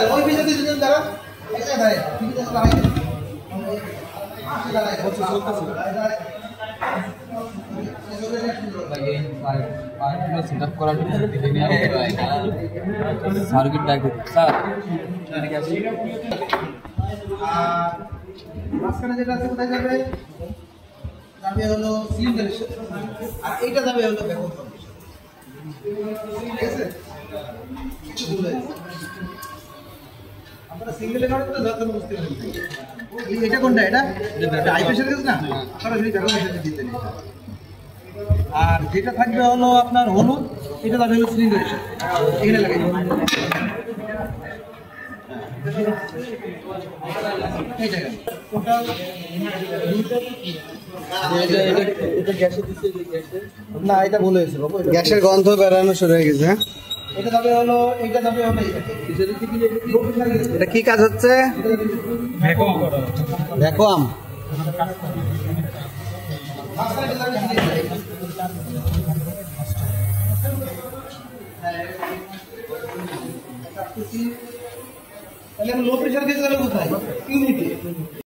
ওই পিছনে দুজন দাঁড়া এটা দাঁড়ায় ঠিক আছে দাঁড়ায় দাঁড়ায় সেটআপ করার জন্য সার্কিট ডাকে স্যার এদিকে আসি মাঝখানে যেটা আছে কোথায় যাবে যাবে হলো সিলিন্ডার আর এইটা যাবে হলো ব্যাকআপ ঠিক আছে আপনারা সিঙ্গেলে কাটতে তো যত বুঝতে পারবেন এটা কোনটা এটা হাই প্রেসার গ্যাস না সরাসরি ব্যাকআপ মেশিনে দিতে নেই আর যেটা থাকবে হলো আপনার হলুদ এটা যাবে হলো সিলিন্ডার এখানে লাগাই এই জায়গা টোটাল না এটা ভুল হয়েছে বাবু গ্যাসের গন্ধ বেরানো শুরু হয়ে গেছে হ্যাঁ এটা যাবে হলো এটা যাবে হলো এটা কি কাজ হচ্ছে ভ্যাকুয়াম তাহলে লো প্রেসার গেছে কোথায় ইউনিটি